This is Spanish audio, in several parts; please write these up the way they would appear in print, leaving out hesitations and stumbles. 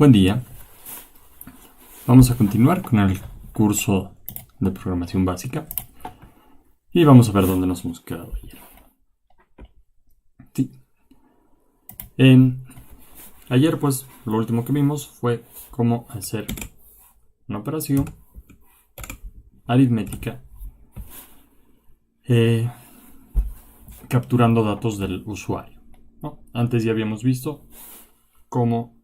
Buen día. Vamos a continuar con el curso de programación básica y vamos a ver dónde nos hemos quedado ayer. Sí. Ayer, pues, lo último que vimos fue cómo hacer una operación aritmética capturando datos del usuario, ¿no? Antes ya habíamos visto cómo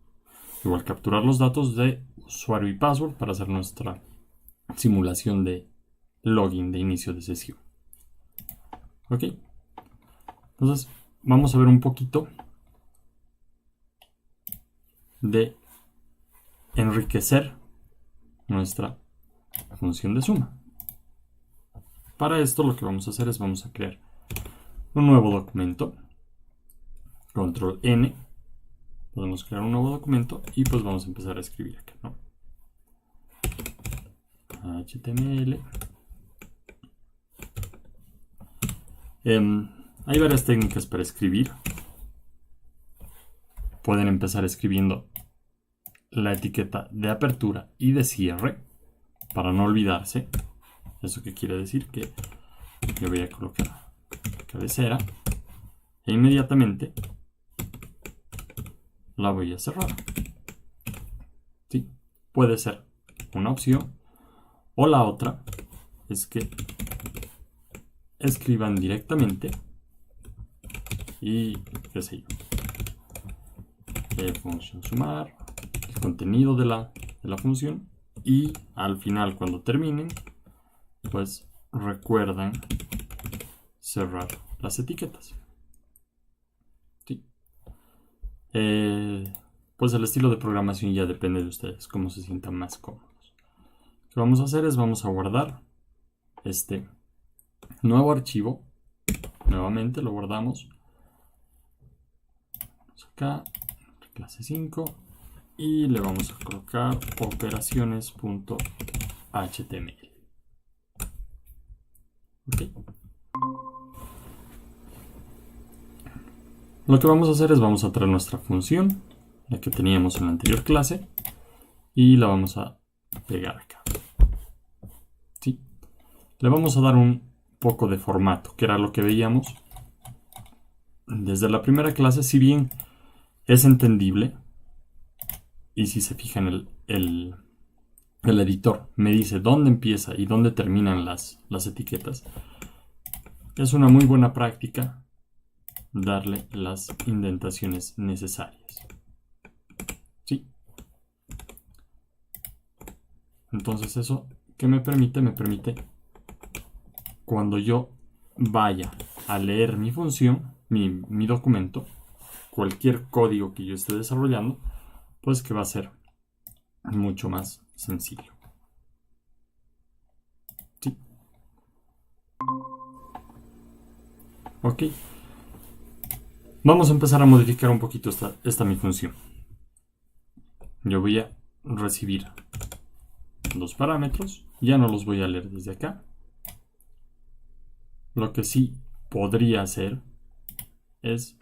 igual capturar los datos de usuario y password para hacer nuestra simulación de login de inicio de sesión. Ok, entonces vamos a ver un poquito de enriquecer nuestra función de suma. Para esto lo que vamos a hacer es vamos a crear un nuevo documento, control N, podemos crear un nuevo documento y pues vamos a empezar a escribir acá, ¿no? HTML. Hay varias técnicas para escribir. Pueden empezar escribiendo la etiqueta de apertura y de cierre para no olvidarse. ¿Eso qué quiere decir? Que yo voy a colocar cabecera e inmediatamente la voy a cerrar. ¿Sí? Puede ser una opción, o la otra es que escriban directamente y qué sé yo, función sumar, el contenido de la función, y al final, cuando terminen, pues recuerdan cerrar las etiquetas. ¿Sí? Pues el estilo de programación ya depende de ustedes, cómo se sientan más cómodos. Lo que vamos a hacer es vamos a guardar este nuevo archivo. Nuevamente lo guardamos acá, clase 5, y le vamos a colocar operaciones.html. ¿Okay? Lo que vamos a hacer es vamos a traer nuestra función, la que teníamos en la anterior clase, y la vamos a pegar acá. ¿Sí? Le vamos a dar un poco de formato, que era lo que veíamos desde la primera clase. Si bien es entendible, y si se fijan el editor me dice dónde empieza y dónde terminan las etiquetas, es una muy buena práctica darle las indentaciones necesarias. ¿Sí? Entonces eso, ¿qué me permite? Me permite, cuando yo vaya a leer mi función, mi documento, cualquier código que yo esté desarrollando, pues que va a ser mucho más sencillo. ¿Sí? Ok. Vamos a empezar a modificar un poquito esta mi función. Yo voy a recibir dos parámetros. Ya no los voy a leer desde acá. Lo que sí podría hacer es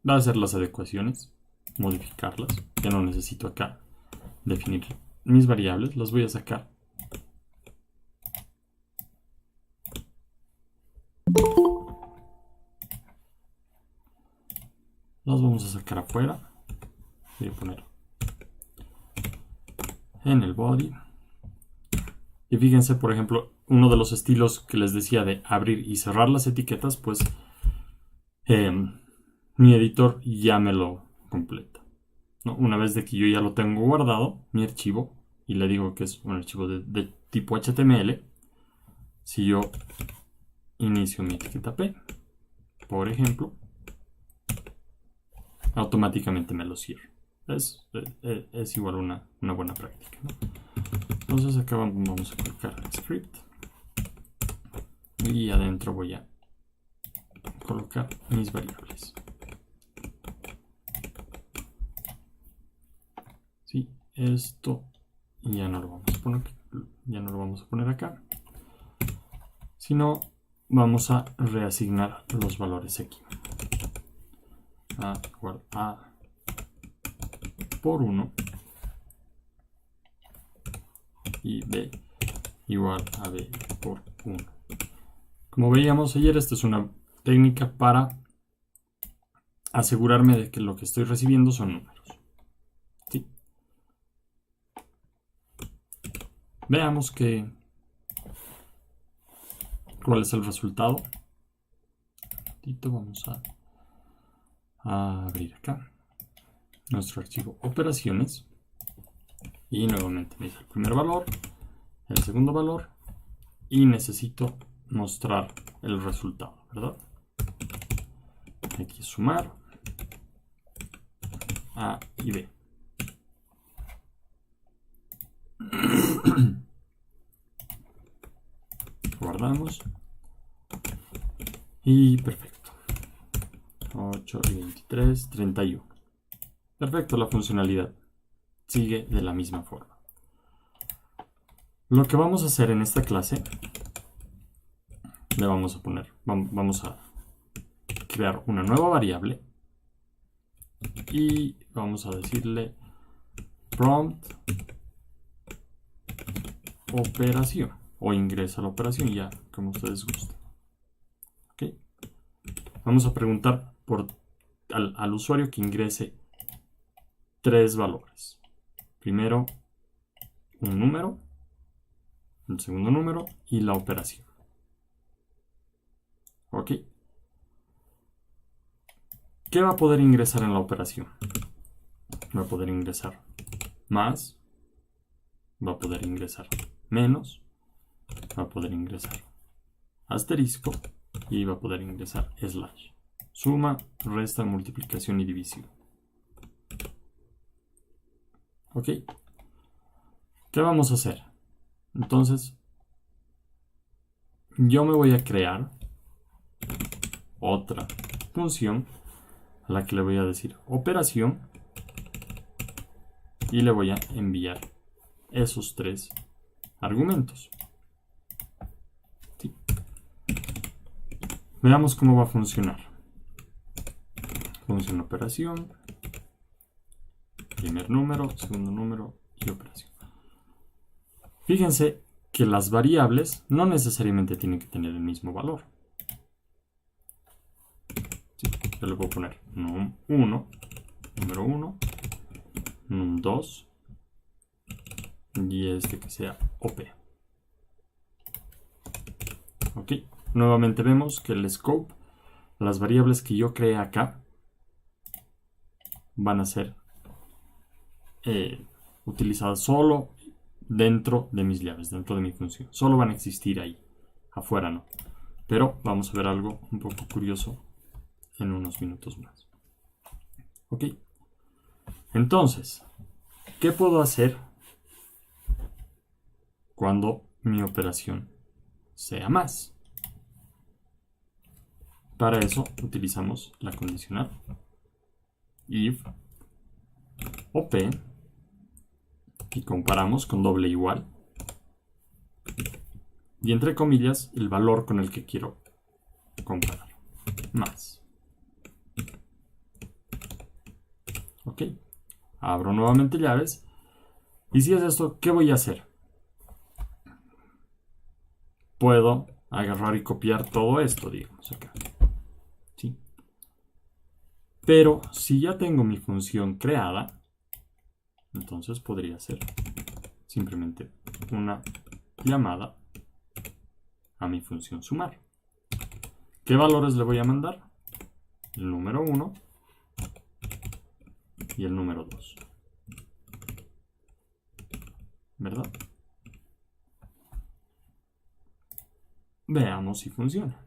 hacer las adecuaciones, modificarlas. Ya no necesito acá definir mis variables. Las voy a sacar. Las vamos a sacar afuera. Voy a poner en el body. Y fíjense, por ejemplo, uno de los estilos que les decía de abrir y cerrar las etiquetas, pues mi editor ya me lo completa, ¿no? Una vez de que yo ya lo tengo guardado, mi archivo, y le digo que es un archivo de tipo HTML, si yo inicio mi etiqueta P, por ejemplo, automáticamente me lo cierro. Es igual una buena práctica, ¿no? Entonces acá vamos a colocar script y adentro voy a colocar mis variables. Sí, esto ya no lo vamos a poner acá, sino vamos a reasignar los valores aquí. A igual a por 1 y b igual a b por 1. Como veíamos ayer, esta es una técnica para asegurarme de que lo que estoy recibiendo son números. ¿Sí? Veamos cuál es el resultado. Vamos a abrir acá nuestro archivo operaciones y nuevamente me dice el primer valor, el segundo valor y necesito mostrar el resultado, ¿verdad? Aquí sumar A y B. Guardamos y perfecto. 8 y 23, 31. Perfecto, la funcionalidad sigue de la misma forma. Lo que vamos a hacer en esta clase, le vamos a crear una nueva variable y vamos a decirle prompt operación o ingresa a la operación, ya como ustedes gusten. ¿Okay? Vamos a preguntar al usuario que ingrese 3 valores. Primero un número, un segundo número y la operación. ¿Ok? ¿Qué va a poder ingresar en la operación? Va a poder ingresar más, va a poder ingresar menos, va a poder ingresar asterisco y va a poder ingresar slash. Suma, resta, multiplicación y división. ¿Ok? ¿Qué vamos a hacer? Entonces, yo me voy a crear otra función a la que le voy a decir operación y le voy a enviar esos 3 argumentos. ¿Sí? Veamos cómo va a funcionar. Función operación, primer número, segundo número y operación. Fíjense que las variables no necesariamente tienen que tener el mismo valor. ¿Sí? Yo le puedo poner num1, número 1, num2 y que sea op. Ok, nuevamente vemos que el scope, las variables que yo creé acá, van a ser utilizadas solo dentro de mis llaves, dentro de mi función. Solo van a existir ahí, afuera no. Pero vamos a ver algo un poco curioso en unos minutos más. Ok, entonces, ¿qué puedo hacer cuando mi operación sea más? Para eso utilizamos la condicional if op y comparamos con doble igual y entre comillas el valor con el que quiero comparar, más. Ok, abro nuevamente llaves y si es esto, ¿qué voy a hacer? Puedo agarrar y copiar todo esto, digamos acá. ¿Sí? Pero si ya tengo mi función creada, entonces podría ser simplemente una llamada a mi función sumar. ¿Qué valores le voy a mandar? El número 1 y el número 2. ¿Verdad? Veamos si funciona.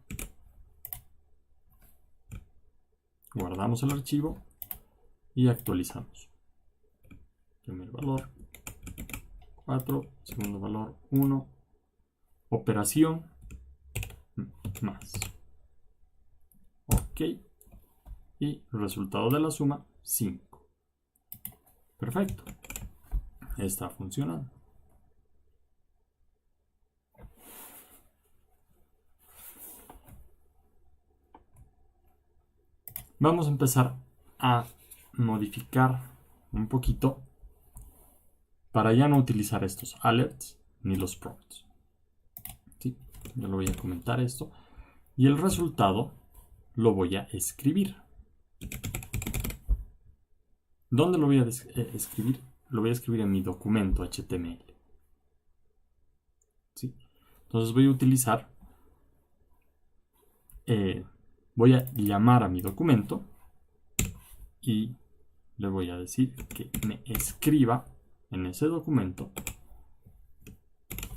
Guardamos el archivo y actualizamos. Primer valor 4, segundo valor 1, operación más. Ok. Y resultado de la suma 5. Perfecto. Está funcionando. Vamos a empezar a modificar un poquito para ya no utilizar estos alerts ni los prompts. ¿Sí? Yo lo voy a comentar esto. Y el resultado lo voy a escribir. ¿Dónde lo voy a escribir? Lo voy a escribir en mi documento HTML. ¿Sí? Entonces voy a utilizar, voy a llamar a mi documento y le voy a decir que me escriba en ese documento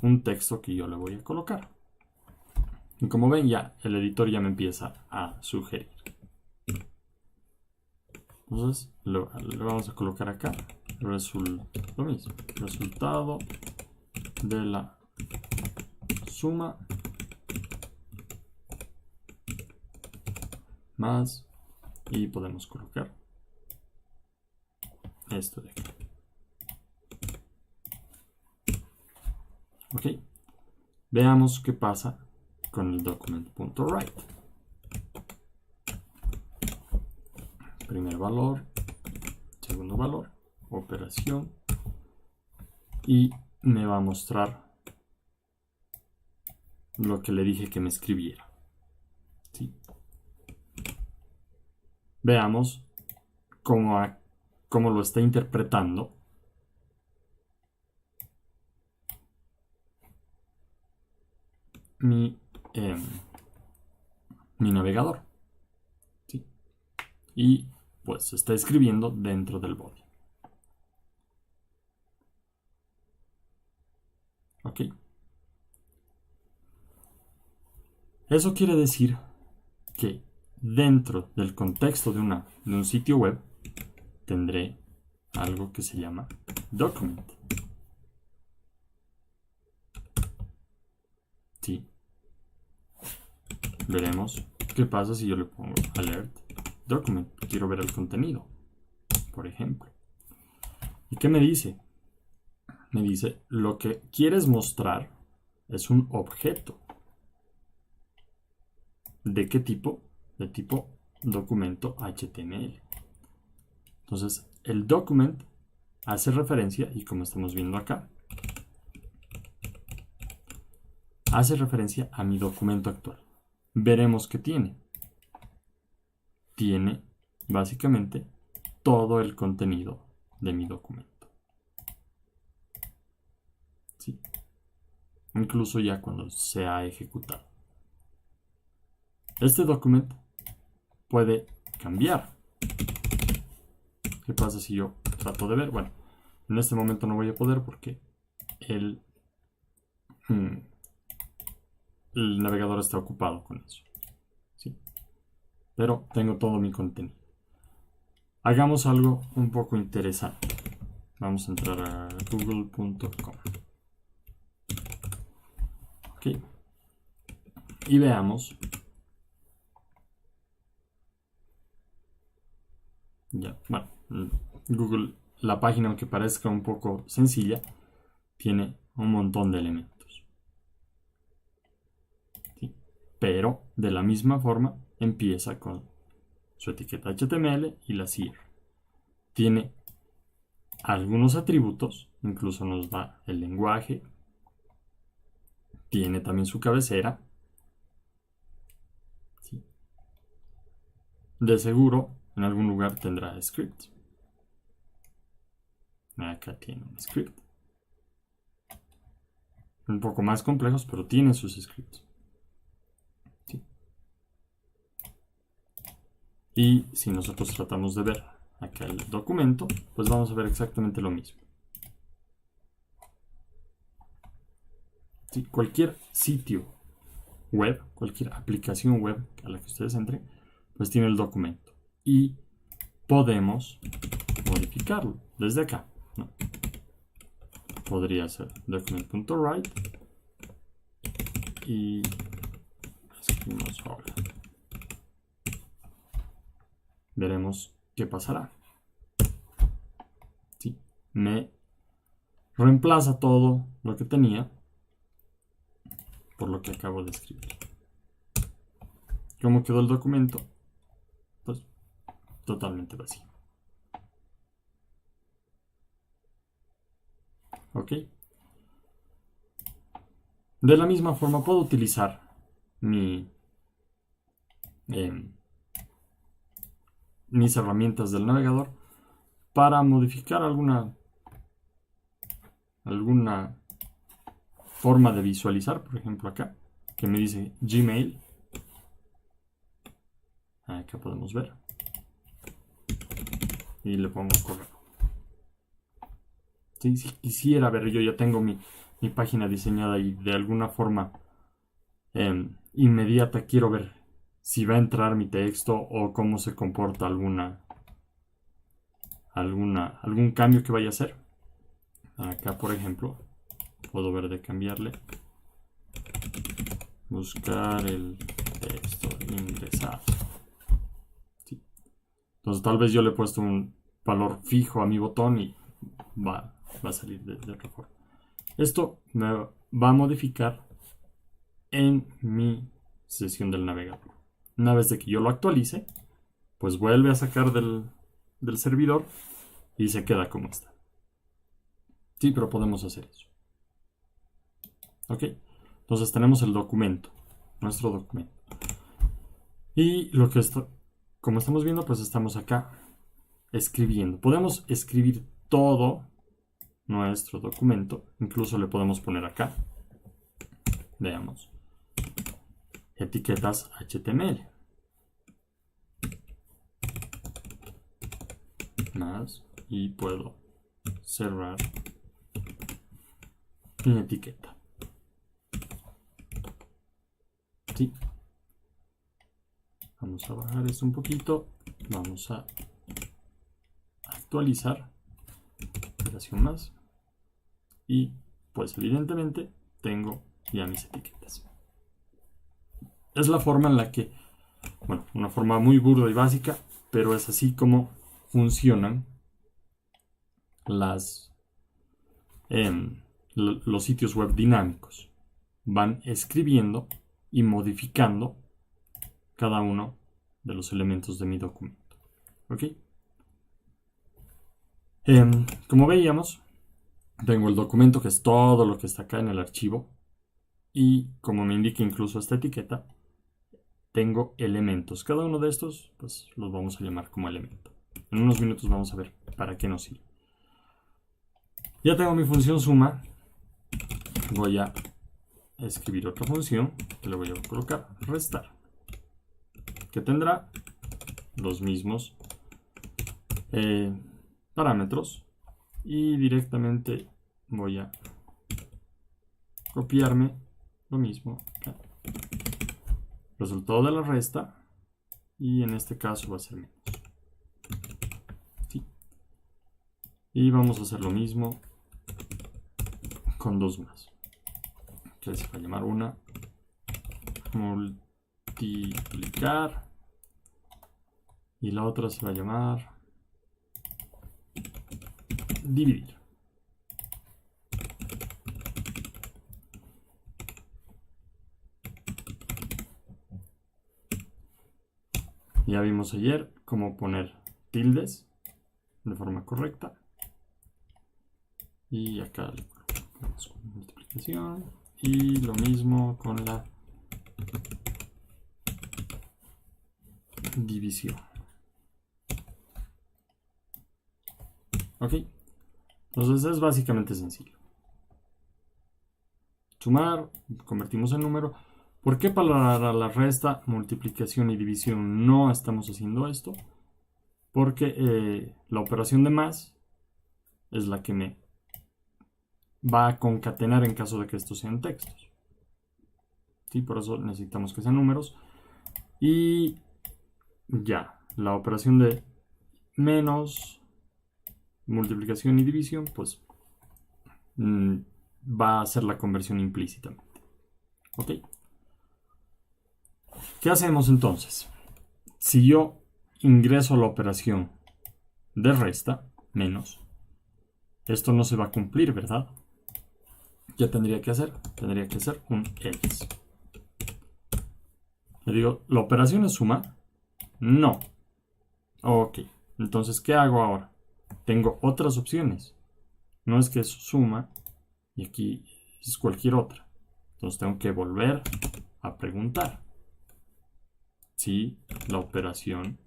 un texto que yo le voy a colocar. Y como ven, ya el editor ya me empieza a sugerir. Entonces le vamos a colocar acá lo mismo, resultado de la suma más, y podemos colocar esto de acá. Ok, veamos qué pasa con el document.write. Primer valor, segundo valor, operación, y me va a mostrar lo que le dije que me escribiera. ¿Sí? Veamos cómo lo está interpretando mi navegador. ¿Sí? Y pues se está escribiendo dentro del body. ¿Ok? Eso quiere decir que dentro del contexto de un sitio web tendré algo que se llama document. ¿Sí? Veremos qué pasa si yo le pongo alert document. Quiero ver el contenido, por ejemplo. ¿Y qué me dice? Me dice, lo que quieres mostrar es un objeto. ¿De qué tipo? De tipo documento HTML. Entonces, el document hace referencia, y como estamos viendo acá, hace referencia a mi documento actual. Veremos qué tiene. Tiene básicamente todo el contenido de mi documento. ¿Sí? Incluso ya cuando se ha ejecutado. Este documento puede cambiar. ¿Qué pasa si yo trato de ver? Bueno, en este momento no voy a poder porque el navegador está ocupado con eso. ¿Sí? Pero tengo todo mi contenido. Hagamos algo un poco interesante. Vamos a entrar a google.com. ¿Ok? Y veamos. Ya, bueno, Google, la página, aunque parezca un poco sencilla, tiene un montón de elementos. ¿Sí? Pero de la misma forma empieza con su etiqueta HTML y la cierra. Tiene algunos atributos, incluso nos da el lenguaje. Tiene también su cabecera. ¿Sí? De seguro, en algún lugar tendrá script. Acá tiene un script. Un poco más complejos, pero tiene sus scripts. ¿Sí? Y si nosotros tratamos de ver acá el documento, pues vamos a ver exactamente lo mismo. ¿Sí? Cualquier sitio web, cualquier aplicación web a la que ustedes entren, pues tiene el documento. Y podemos modificarlo desde acá, ¿no? Podría ser document.write y escribimos hola. Veremos qué pasará. ¿Sí? Me reemplaza todo lo que tenía por lo que acabo de escribir. ¿Cómo quedó el documento? Pues totalmente vacío. ¿Ok? De la misma forma puedo utilizar mis herramientas del navegador para modificar alguna forma de visualizar. Por ejemplo acá, que me dice Gmail. Acá podemos ver. Y le pongo correo. ¿Sí? Si quisiera ver, yo ya tengo mi página diseñada y de alguna forma inmediata quiero ver si va a entrar mi texto o cómo se comporta algún cambio que vaya a hacer. Acá, por ejemplo, puedo ver de cambiarle. Buscar el texto ingresado. ¿Sí? Entonces tal vez yo le he puesto un valor fijo a mi botón y va a salir de otra forma. Esto me va a modificar en mi sesión del navegador. Una vez de que yo lo actualice, pues vuelve a sacar del servidor y se queda como está. Sí, pero podemos hacer eso. Ok, entonces tenemos el documento, nuestro documento. Y como estamos viendo, pues estamos acá escribiendo. Podemos escribir todo nuestro documento. Incluso le podemos poner acá. Veamos. Etiquetas HTML. Más. Y puedo cerrar mi etiqueta. ¿Sí? Vamos a bajar esto un poquito. Vamos a actualizar. Operación más. Y pues evidentemente tengo ya mis etiquetas. Es la forma en la que, bueno, una forma muy burda y básica, pero es así como funcionan los sitios web dinámicos. Van escribiendo y modificando cada uno de los elementos de mi documento. ¿Ok? Como veíamos, tengo el documento, que es todo lo que está acá en el archivo, y como me indica incluso esta etiqueta, tengo elementos. Cada uno de estos, pues los vamos a llamar como elemento. En unos minutos vamos a ver para qué nos sirve. Ya tengo mi función suma. Voy a escribir otra función que le voy a colocar restar, que tendrá los mismos parámetros, y directamente voy a copiarme lo mismo acá. Resultado de la resta, y en este caso va a ser menos. ¿Sí? Y vamos a hacer lo mismo con dos más, que se va a llamar una multiplicar y la otra se va a llamar dividir. Ya vimos ayer cómo poner tildes de forma correcta. Y acá le ponemos multiplicación. Y lo mismo con la división. Ok. Entonces es básicamente sencillo. Sumar, convertimos en número. ¿Por qué para la resta, multiplicación y división no estamos haciendo esto? Porque la operación de más es la que me va a concatenar en caso de que estos sean textos. ¿Sí? Por eso necesitamos que sean números. Y ya, la operación de menos, multiplicación y división, pues va a hacer la conversión implícitamente. ¿Ok? ¿Qué hacemos entonces? Si yo ingreso la operación de resta, menos, esto no se va a cumplir, ¿verdad? ¿Qué tendría que hacer? Tendría que hacer un else. Le digo, ¿la operación es suma? No. Ok, entonces, ¿qué hago ahora? Tengo otras opciones. No es que es suma, y aquí es cualquier otra. Entonces tengo que volver a preguntar si la operación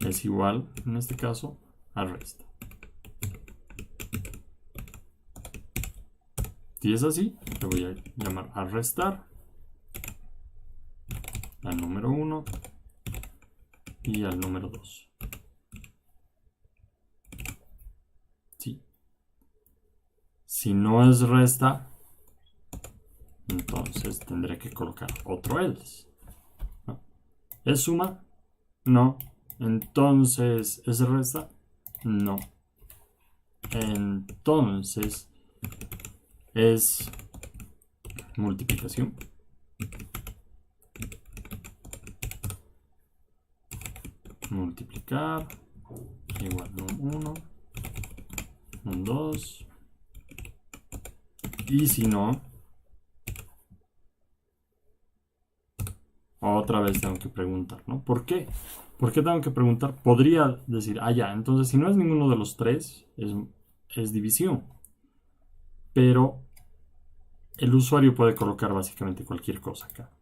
es igual, en este caso, a resta. Si es así, le voy a llamar a restar al número 1 y al número 2. ¿Sí? Si no es resta, entonces tendré que colocar otro else. ¿No? ¿Es suma? No. Entonces, ¿es resta? No. Entonces, ¿es multiplicación? Multiplicar igual num 1, num 2. Y si no, otra vez tengo que preguntar, ¿no? ¿Por qué? ¿Por qué tengo que preguntar? Podría decir, ya, entonces si no es ninguno de los tres, es división. Pero el usuario puede colocar básicamente cualquier cosa acá.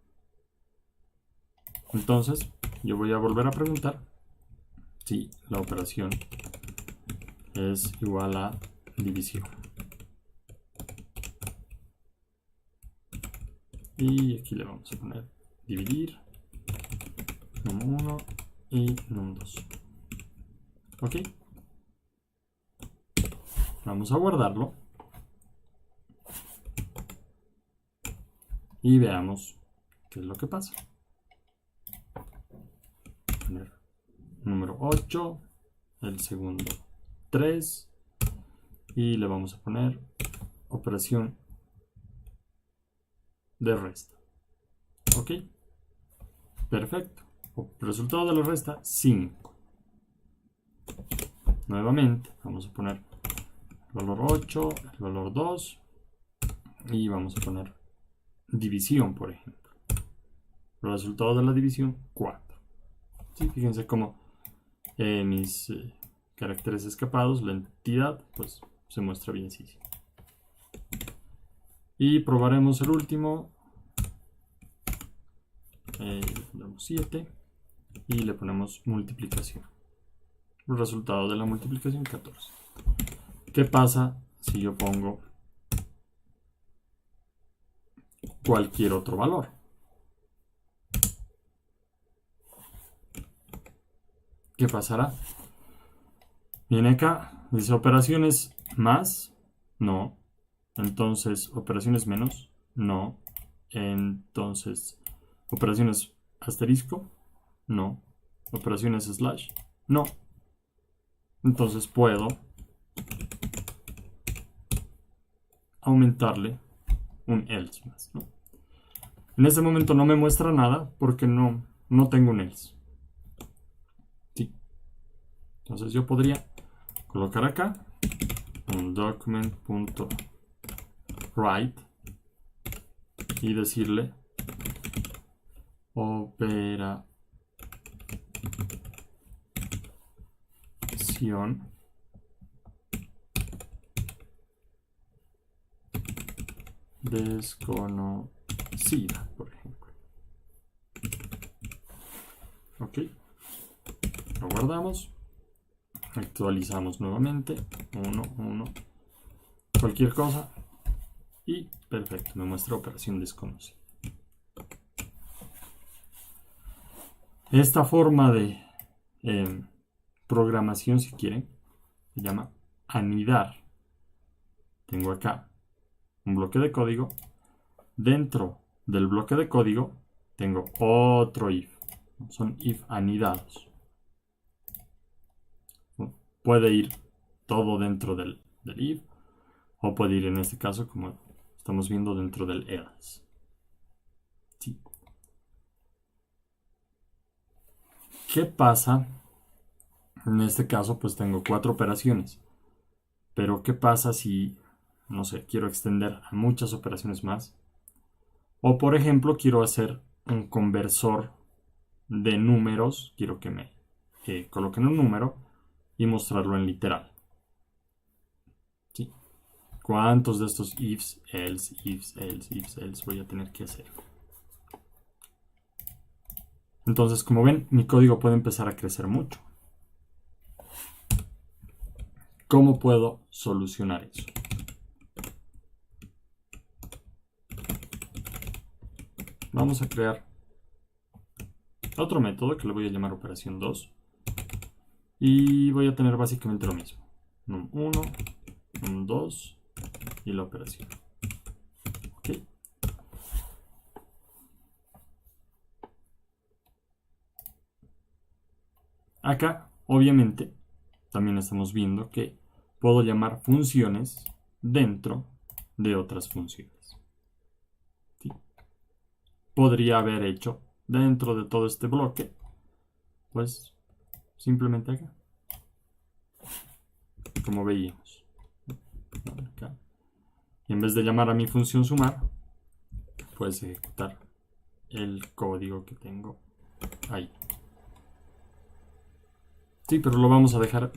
Entonces, yo voy a volver a preguntar si la operación es igual a división. Y aquí le vamos a poner dividir, num 1 y num 2. Ok. Vamos a guardarlo. Y veamos qué es lo que pasa. Poner número 8, el segundo 3 y le vamos a poner operación de resta. Ok, perfecto. Resultado de la resta 5. Nuevamente vamos a poner el valor 8, el valor 2 y vamos a poner división, por ejemplo. El resultado de la división 4. ¿Sí? Fíjense cómo mis caracteres escapados, la entidad, pues se muestra bien. Sí. Y probaremos el último. Le ponemos 7 y le ponemos multiplicación. El resultado de la multiplicación 14. ¿Qué pasa si yo pongo cualquier otro valor? ¿Qué pasará? Viene acá, dice operaciones más, no. Entonces, operaciones menos, no. Entonces, operaciones asterisco, no. Operaciones slash, no. Entonces puedo aumentarle un else más, ¿no? En este momento no me muestra nada porque no tengo un else. Sí. Entonces yo podría colocar acá un document.write y decirle operación desconocida, por ejemplo. Ok, lo guardamos, actualizamos nuevamente, 1, 1, cualquier cosa y perfecto, me muestra operación desconocida. Esta forma de programación, si quieren, se llama anidar. Tengo acá un bloque de código. Dentro del bloque de código tengo otro if. Son if anidados. Puede ir todo dentro del if o puede ir en este caso, como estamos viendo, dentro del else. Sí. ¿Qué pasa? En este caso pues tengo 4 operaciones. Pero ¿qué pasa si, no sé, quiero extender a muchas operaciones más? O por ejemplo quiero hacer un conversor de números. Quiero que me coloquen un número y mostrarlo en literal. ¿Sí? ¿Cuántos de estos ifs, else, ifs, else, ifs, else voy a tener que hacer? Entonces, como ven, mi código puede empezar a crecer mucho. ¿Cómo puedo solucionar eso? Vamos a crear otro método que le voy a llamar operación 2. Y voy a tener básicamente lo mismo. num1, num2 y la operación. ¿Ok? Acá, obviamente, también estamos viendo que puedo llamar funciones dentro de otras funciones. ¿Sí? Podría haber hecho dentro de todo este bloque, pues simplemente acá, como veíamos. Acá. Y en vez de llamar a mi función sumar, puedes ejecutar el código que tengo ahí. Sí, pero lo vamos a dejar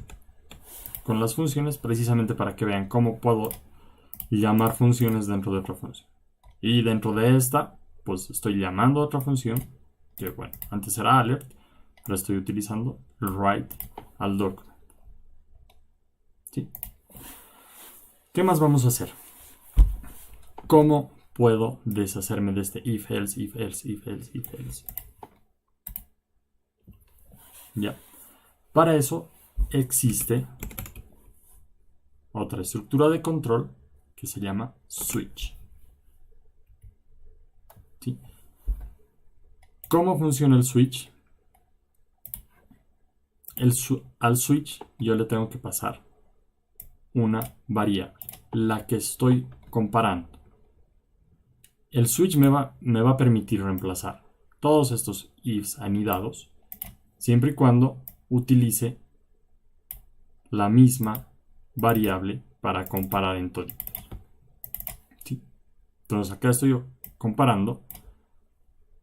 con las funciones precisamente para que vean cómo puedo llamar funciones dentro de otra función. Y dentro de esta, pues estoy llamando a otra función, que bueno, antes era alert, pero estoy utilizando el write al document. ¿Sí? ¿Qué más vamos a hacer? ¿Cómo puedo deshacerme de este if, else, if, else, if, else, if, else? Ya. Para eso existe otra estructura de control que se llama switch. ¿Sí? ¿Cómo funciona el switch? Al switch yo le tengo que pasar una variable, la que estoy comparando. El switch me va a permitir reemplazar todos estos ifs anidados siempre y cuando utilice la misma variable para comparar en todo. ¿Sí? Entonces acá estoy comparando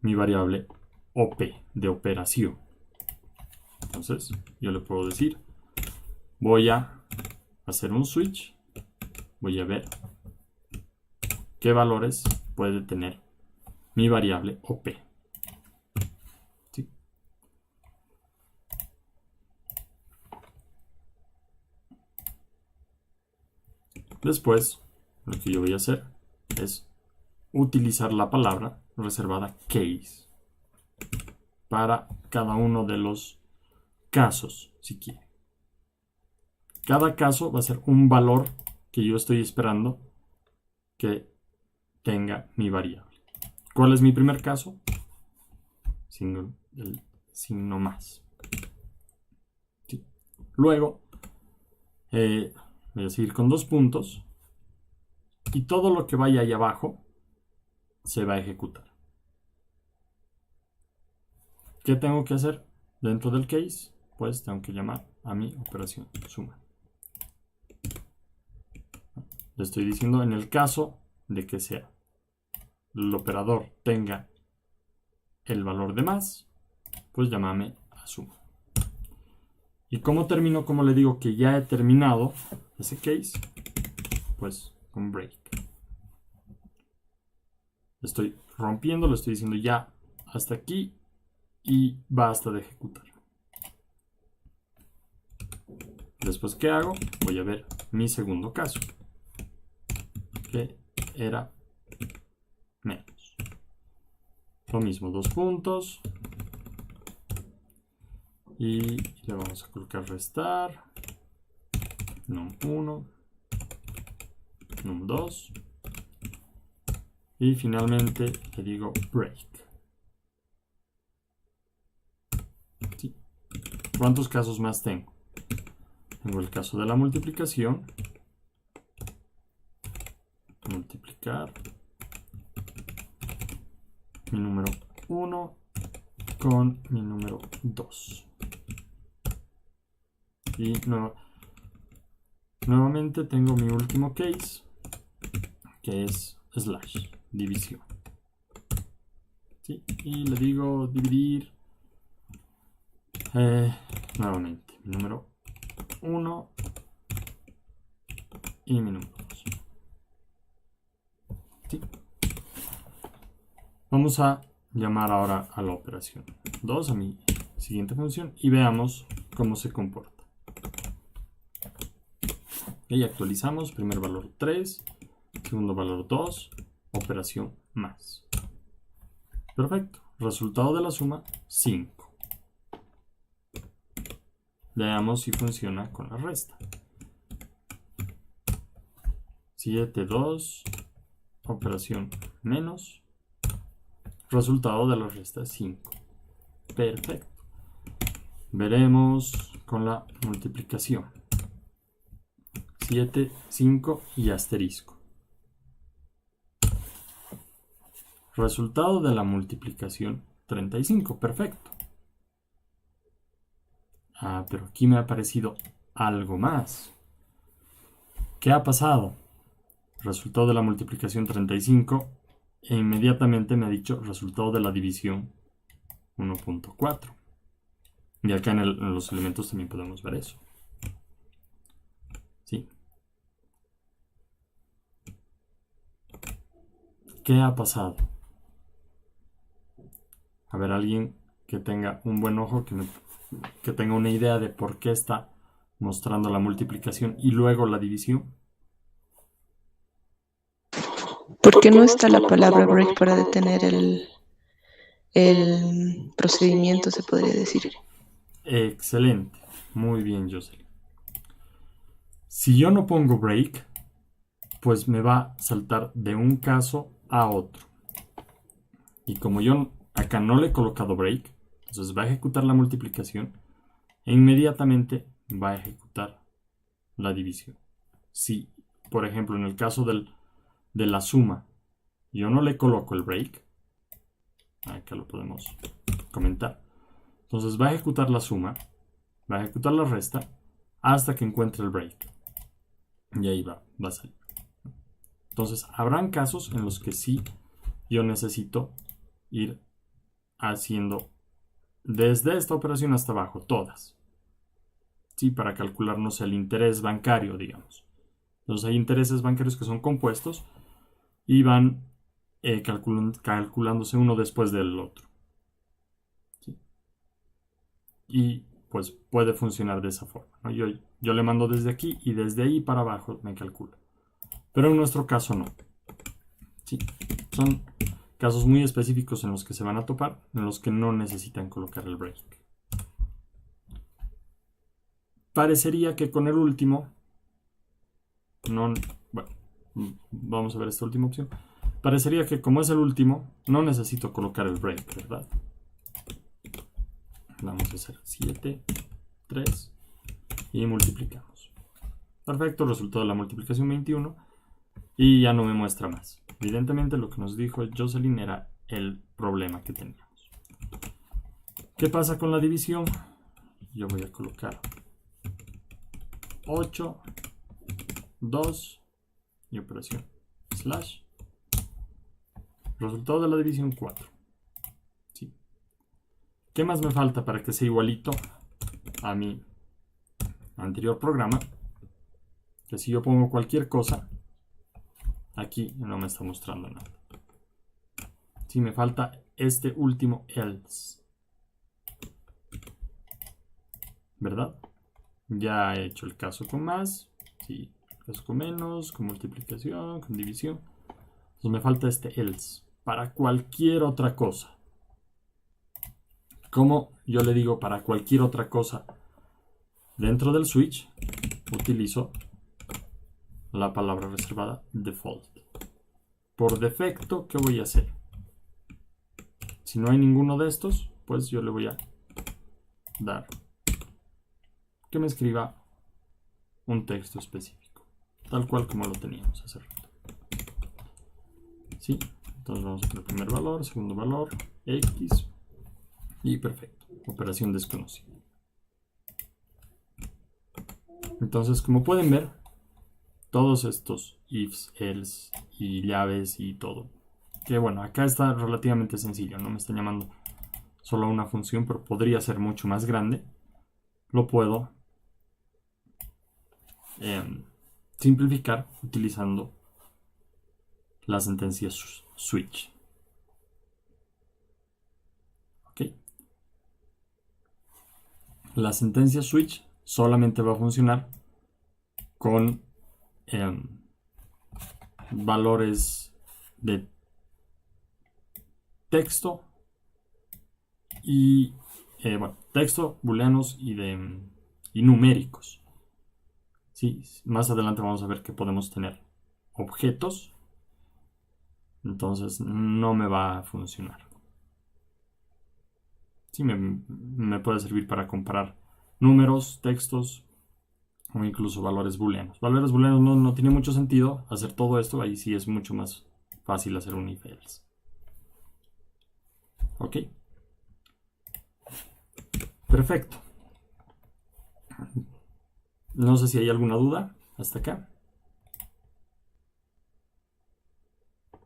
mi variable OP de operación. Entonces yo le puedo decir, voy a hacer un switch, voy a ver qué valores puede tener mi variable OP. ¿Sí? Después, lo que yo voy a hacer es utilizar la palabra reservada case para cada uno de los casos, si quiere. Cada caso va a ser un valor que yo estoy esperando que tenga mi variable. ¿Cuál es mi primer caso? El signo más. ¿Sí? Luego, voy a seguir con 2 puntos y todo lo que vaya ahí abajo se va a ejecutar. ¿Qué tengo que hacer dentro del case? Pues tengo que llamar a mi operación suma. Le estoy diciendo en el caso de que sea el operador tenga el valor de más, pues llámame a suma. ¿Y cómo termino? Como le digo que ya he terminado ese case, pues con break. Estoy rompiendo, le estoy diciendo ya hasta aquí y basta de ejecutar. Después, ¿qué hago? Voy a ver mi segundo caso, que era menos. Lo mismo, 2 puntos. Y le vamos a colocar restar. num1, num2. Y finalmente le digo break. ¿Sí? ¿Cuántos casos más tengo? Tengo el caso de la multiplicación. Multiplicar mi número 1 con mi número 2. Y nuevamente tengo mi último case, que es slash, división. ¿Sí? Y le digo dividir nuevamente mi número 1 y mi número 2. ¿sí? Vamos a llamar ahora a la operación 2, a mi siguiente función, y veamos cómo se comporta. Y actualizamos, primer valor 3, segundo valor 2, operación más. Perfecto, resultado de la suma 5. Veamos si funciona con la resta. 7, 2, operación menos, resultado de la resta 5. Perfecto. Veremos con la multiplicación. 7, 5 y asterisco. Resultado de la multiplicación 35. Perfecto. Pero aquí me ha aparecido algo más. ¿Qué ha pasado? Resultado de la multiplicación 35 e inmediatamente me ha dicho resultado de la división 1.4. Y acá en los elementos también podemos ver eso. ¿Sí? ¿Qué ha pasado? A ver, alguien que tenga un buen ojo, que tenga una idea de por qué está mostrando la multiplicación y luego la división. ¿Por qué no está la palabra break para detener el procedimiento, se podría decir? Excelente. Muy bien, Jocelyn. Si yo no pongo break, pues me va a saltar de un caso a otro. Y como yo acá no le he colocado break, entonces va a ejecutar la multiplicación e inmediatamente va a ejecutar la división. Si, por ejemplo, en el caso de la suma, yo no le coloco el break, acá lo podemos comentar. Entonces va a ejecutar la suma, va a ejecutar la resta, hasta que encuentre el break. Y ahí va a salir. Entonces habrán casos en los que sí yo necesito ir haciendo desde esta operación hasta abajo, todas. Sí, para calcularnos el interés bancario, digamos. Entonces hay intereses bancarios que son compuestos y van calculándose uno después del otro. ¿Sí? Y pues puede funcionar de esa forma, ¿no? Yo le mando desde aquí y desde ahí para abajo me calcula. Pero en nuestro caso no. ¿Sí? Son casos muy específicos en los que se van a topar, en los que no necesitan colocar el break. Parecería que con el último, bueno, vamos a ver esta última opción. Parecería que como es el último, no necesito colocar el break, ¿verdad? Vamos a hacer 7, 3 y multiplicamos. Perfecto, resultado de la multiplicación 21 y ya no me muestra más. Evidentemente lo que nos dijo Jocelyn era el problema que teníamos. ¿Qué pasa con la división? Yo voy a colocar 8, 2 y operación slash. Resultado de la división 4. ¿Sí? ¿Qué más me falta para que sea igualito a mi anterior programa? Que si yo pongo cualquier cosa, aquí no me está mostrando nada. Si me falta este último else, ¿verdad? Ya he hecho el caso con más, sí, caso con menos, con multiplicación, con división. Entonces me falta este else para cualquier otra cosa. Como yo le digo para cualquier otra cosa dentro del switch, utilizo la palabra reservada default. Por defecto, ¿qué voy a hacer? Si no hay ninguno de estos, pues yo le voy a dar que me escriba un texto específico, tal cual como lo teníamos hace rato. ¿Sí? Entonces vamos a poner primer valor, segundo valor, X y perfecto. Operación desconocida. Entonces, como pueden ver, todos estos ifs, else y llaves y todo, que bueno, acá está relativamente sencillo, no me están llamando solo a una función, pero podría ser mucho más grande. Lo puedo simplificar utilizando la sentencia switch. ¿Ok? La sentencia switch solamente va a funcionar con valores de texto y texto, booleanos y numéricos. Sí, más adelante vamos a ver que podemos tener objetos, entonces no me va a funcionar. Sí, me puede servir para comparar números, textos o incluso valores booleanos. Valores booleanos no tiene mucho sentido hacer todo esto, ahí sí es mucho más fácil hacer un if else. ¿Ok? Perfecto. No sé si hay alguna duda hasta acá.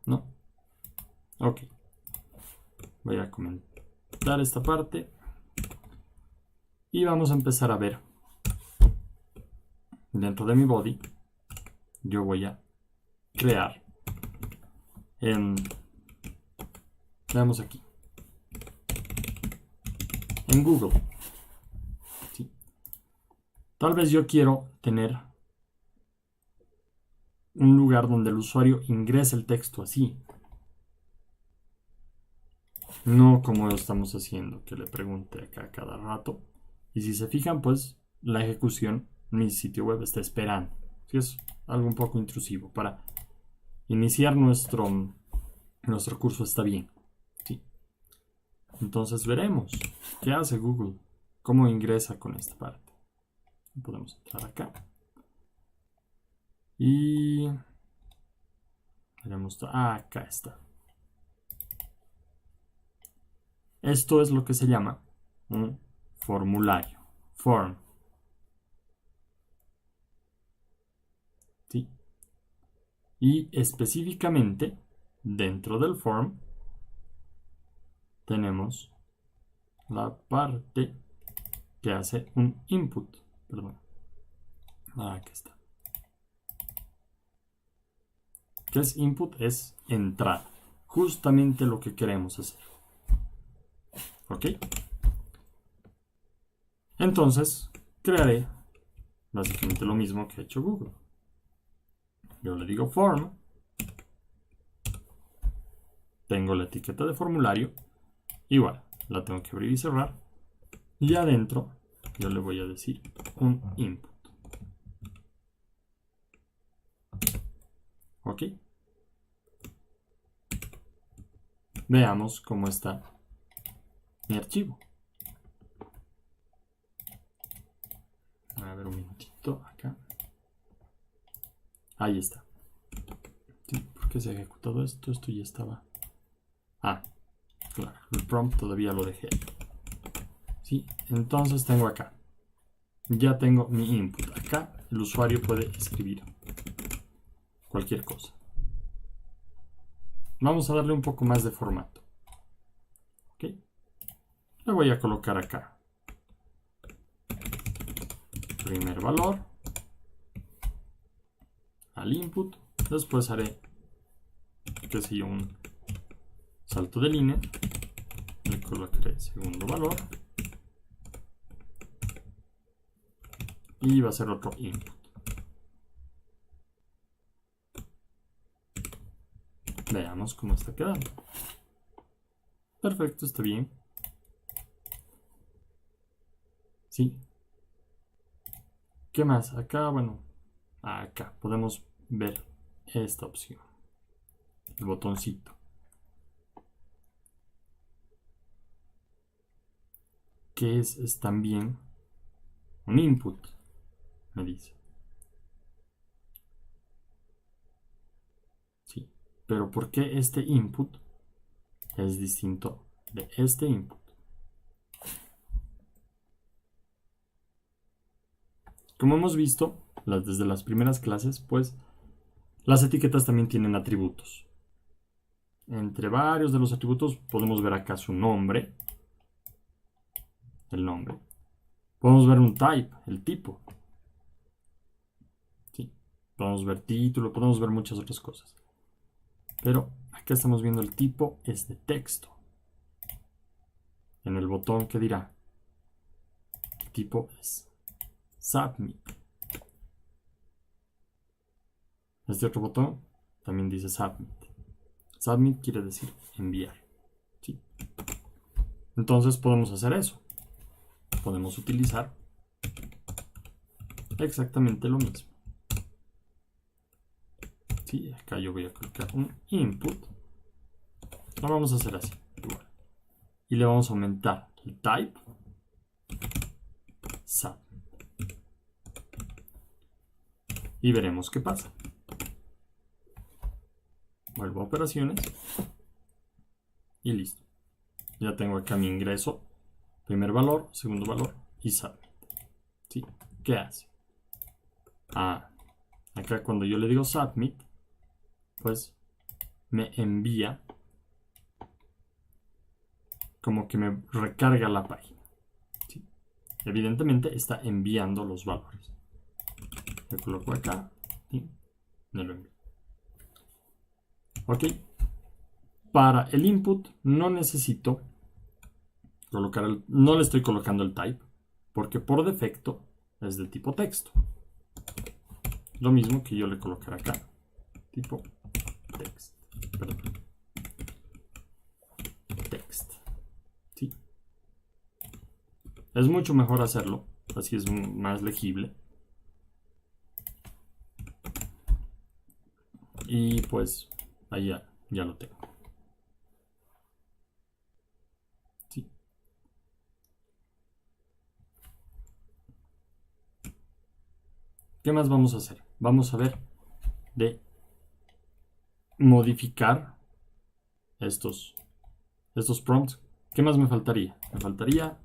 ¿No? Ok. Voy a comentar esta parte. Y vamos a empezar a ver. Dentro de mi body, yo voy a crear. Veamos aquí. En Google. ¿Sí? Tal vez yo quiero tener un lugar donde el usuario ingrese el texto así. No como lo estamos haciendo, que le pregunte acá cada rato. Y si se fijan, pues la ejecución, mi sitio web está esperando. ¿Sí? Es algo un poco intrusivo. Para iniciar nuestro curso está bien. ¿Sí? Entonces veremos qué hace Google, cómo ingresa con esta parte. Podemos entrar acá. Y veremos. Acá está. Esto es lo que se llama un formulario. Form. ¿Sí? Y específicamente, dentro del form, tenemos la parte que hace un input. Perdón. Aquí está. ¿Qué es input? Es entrada. Justamente lo que queremos hacer. ¿Ok? Entonces, crearé básicamente lo mismo que ha hecho Google. Yo le digo form. Tengo la etiqueta de formulario. Igual, la tengo que abrir y cerrar. Y adentro, yo le voy a decir un input. ¿Ok? Veamos cómo está mi archivo. A ver un minutito acá. Ahí está. Sí, ¿por qué se ha ejecutado esto? Esto ya estaba. Ah, claro, el prompt todavía lo dejé. Sí, entonces tengo acá. Ya tengo mi input. Acá el usuario puede escribir cualquier cosa. Vamos a darle un poco más de formato. ¿Ok? Le voy a colocar acá. Primer valor. Al input. Después haré, qué sé yo, un salto de línea. Le colocaré segundo valor. Y va a ser otro input. Veamos cómo está quedando. Perfecto, está bien. Sí. ¿Qué más? Acá, bueno, acá podemos ver esta opción. El botoncito. Que es también un input, me dice. Sí. Pero ¿por qué este input es distinto de este input? Como hemos visto desde las primeras clases, pues las etiquetas también tienen atributos. Entre varios de los atributos podemos ver acá su nombre, el nombre. Podemos ver un type, el tipo. ¿Sí? Podemos ver título, podemos ver muchas otras cosas. Pero acá estamos viendo el tipo es de texto. En el botón que dirá, el tipo es Submit. Este otro botón también dice Submit. Submit quiere decir enviar. ¿Sí? Entonces podemos hacer eso. Podemos utilizar exactamente lo mismo. Sí, acá yo voy a colocar un input. Lo vamos a hacer así, igual. Y le vamos a aumentar el type submit. Y veremos qué pasa. Vuelvo a operaciones. Y listo. Ya tengo acá mi ingreso. Primer valor, segundo valor y submit. ¿Sí? ¿Qué hace? Acá cuando yo le digo submit, pues me envía, como que me recarga la página. ¿Sí? Evidentemente está enviando los valores. Lo coloco acá y me lo envío. Ok. Para el input no necesito colocar no le estoy colocando el type, porque por defecto es de tipo texto. Lo mismo que yo le colocaré acá, tipo text. Perdón. Text. ¿Sí? Es mucho mejor hacerlo, así es más legible. Y pues ahí ya lo tengo. ¿Sí? ¿Qué más vamos a hacer? Vamos a ver de modificar estos prompts. ¿Qué más me faltaría? Me faltaría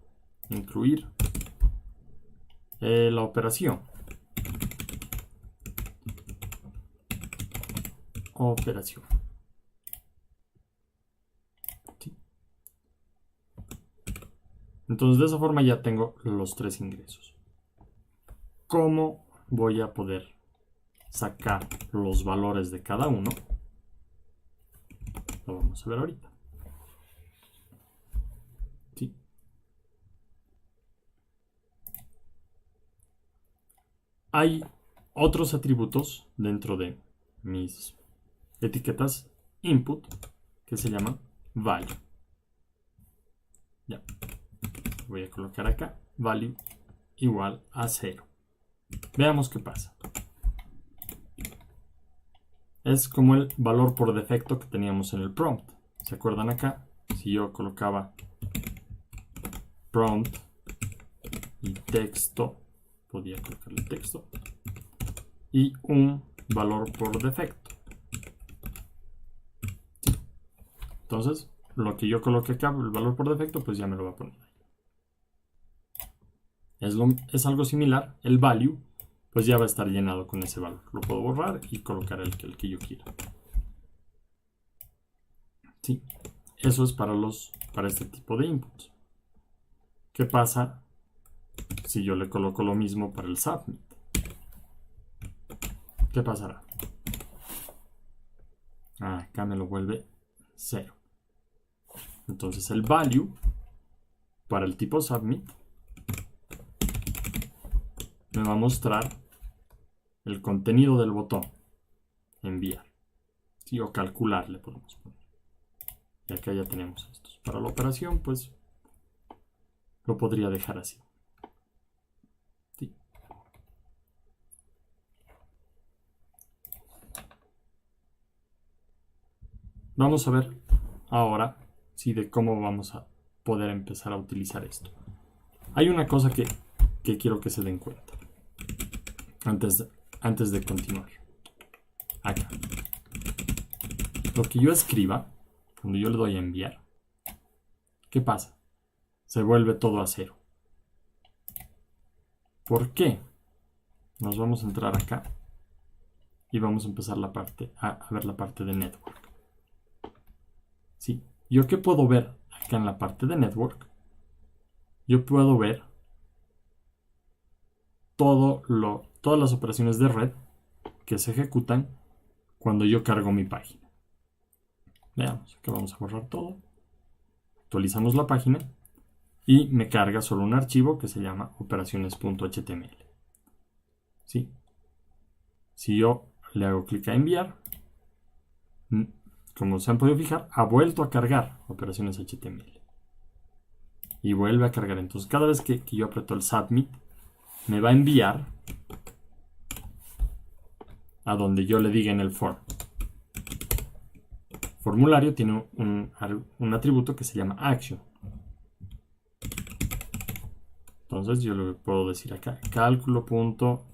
incluir la operación. Operación. ¿Sí? Entonces de esa forma ya tengo los tres ingresos. ¿Cómo voy a poder sacar los valores de cada uno? Lo vamos a ver ahorita. ¿Sí? Hay otros atributos dentro de mis etiquetas input que se llaman value. Ya. Voy a colocar acá value igual a 0. Veamos qué pasa. Es como el valor por defecto que teníamos en el prompt. ¿Se acuerdan acá? Si yo colocaba prompt y texto, podía colocarle texto y un valor por defecto. Entonces, lo que yo coloque acá, el valor por defecto, pues ya me lo va a poner ahí. Es algo similar. El value, pues ya va a estar llenado con ese valor. Lo puedo borrar y colocar el que yo quiera. Sí, eso es para este tipo de inputs. ¿Qué pasa si yo le coloco lo mismo para el submit? ¿Qué pasará? Acá me lo vuelve 0. Entonces el value para el tipo submit me va a mostrar el contenido del botón enviar. ¿Sí? O calcular le podemos poner. Y acá ya tenemos estos. Para la operación, pues lo podría dejar así. ¿Sí? Vamos a ver ahora de cómo vamos a poder empezar a utilizar esto. Hay una cosa que quiero que se den cuenta antes de continuar. Acá. Lo que yo escriba, cuando yo le doy a enviar, ¿qué pasa? Se vuelve todo a 0. ¿Por qué? Nos vamos a entrar acá y vamos a empezar a ver la parte de network. ¿Sí? ¿Yo qué puedo ver acá en la parte de network? Yo puedo ver todas las operaciones de red que se ejecutan cuando yo cargo mi página. Veamos, acá vamos a borrar todo. Actualizamos la página y me carga solo un archivo que se llama operaciones.html. ¿Sí? Si yo le hago clic a enviar, como se han podido fijar, ha vuelto a cargar operaciones HTML. Y vuelve a cargar. Entonces cada vez que yo aprieto el Submit, me va a enviar a donde yo le diga en el form. Formulario tiene un atributo que se llama Action. Entonces yo le puedo decir acá, cálculo punto,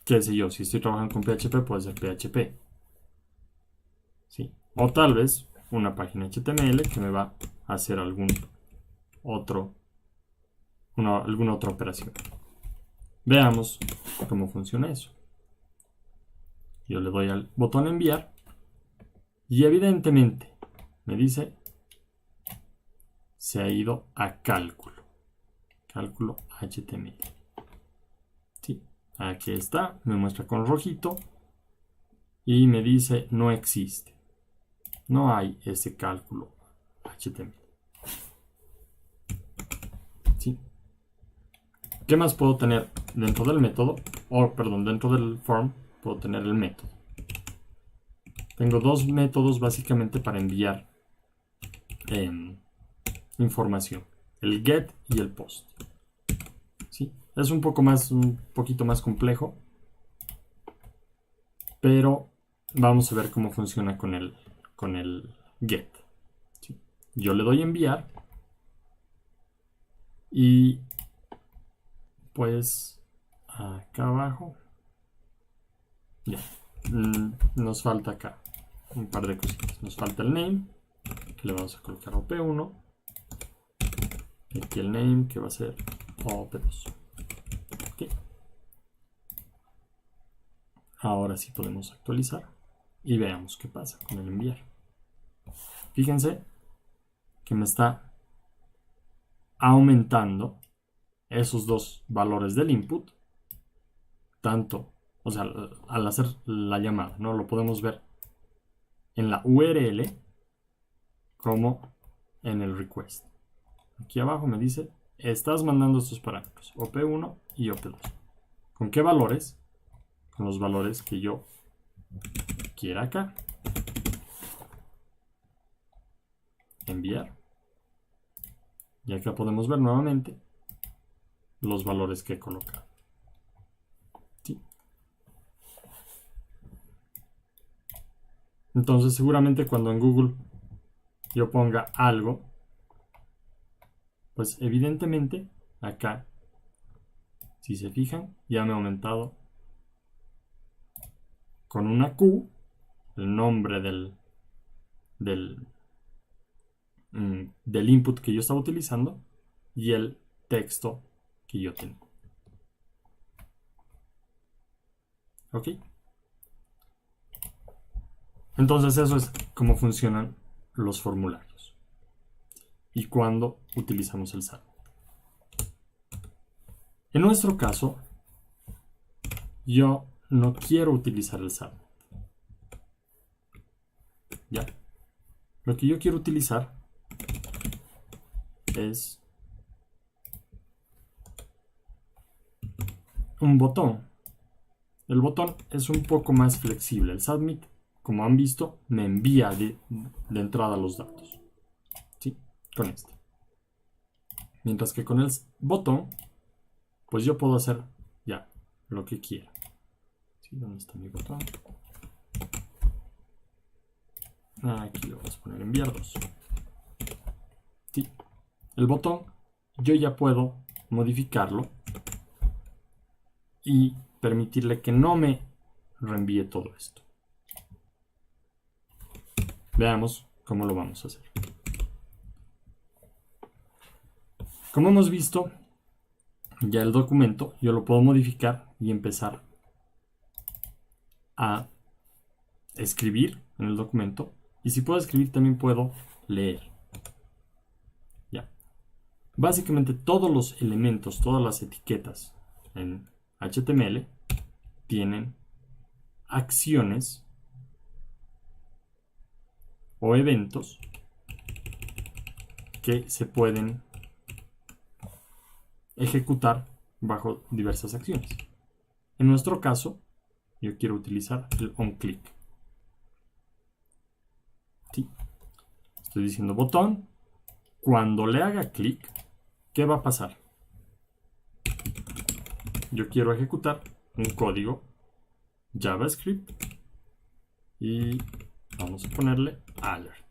qué sé yo, si estoy trabajando con PHP puede ser PHP. ¿Sí? O tal vez una página HTML que me va a hacer alguna otra operación. Veamos cómo funciona eso. Yo le doy al botón enviar y evidentemente me dice se ha ido a cálculo HTML. ¿Sí? Aquí está, me muestra con rojito y me dice no existe, no hay ese cálculo HTML. ¿Sí? ¿Qué más puedo tener dentro del método? Dentro del form puedo tener el método. Tengo dos métodos básicamente para enviar información, el get y el post. ¿Sí? Es un poquito más complejo, pero vamos a ver cómo funciona con el get. ¿Sí? Yo le doy enviar y pues acá abajo ya, nos falta acá un par de cositas. Nos falta el name, que le vamos a colocar OP1. Aquí el name, que va a ser OP2. ¿Okay? Ahora sí podemos actualizar y veamos qué pasa con el enviar. Fíjense que me está aumentando esos dos valores del input, tanto, o sea, al hacer la llamada, ¿no? Lo podemos ver en la URL como en el request. Aquí abajo me dice, estás mandando estos parámetros, OP1 y OP2. ¿Con qué valores? Con los valores que yo quiera acá. Enviar. Y acá podemos ver nuevamente los valores que he colocado. ¿Sí? Entonces seguramente cuando en Google yo ponga algo, pues evidentemente acá, si se fijan, ya me ha aumentado con una Q el nombre del input que yo estaba utilizando y el texto que yo tenía. ¿Ok? Entonces eso es cómo funcionan los formularios y cuando utilizamos el SAT. En nuestro caso, yo no quiero utilizar el SAT. ¿Ya? Lo que yo quiero utilizar es un botón. El botón es un poco más flexible. El submit, como han visto, me envía de entrada los datos. ¿Sí? Con este. Mientras que con el botón, pues yo puedo hacer ya lo que quiera. ¿Sí? ¿Dónde está mi botón? Aquí lo vamos a poner enviar 2. ¿Sí? El botón, yo ya puedo modificarlo y permitirle que no me reenvíe todo esto. Veamos cómo lo vamos a hacer. Como hemos visto, ya el documento yo lo puedo modificar y empezar a escribir en el documento. Y si puedo escribir, también puedo leer. Ya. Básicamente todos los elementos, todas las etiquetas en HTML tienen acciones o eventos que se pueden ejecutar bajo diversas acciones. En nuestro caso, yo quiero utilizar el onClick. ¿Sí? Estoy diciendo botón. Cuando le haga clic, ¿qué va a pasar? Yo quiero ejecutar un código JavaScript y vamos a ponerle alert.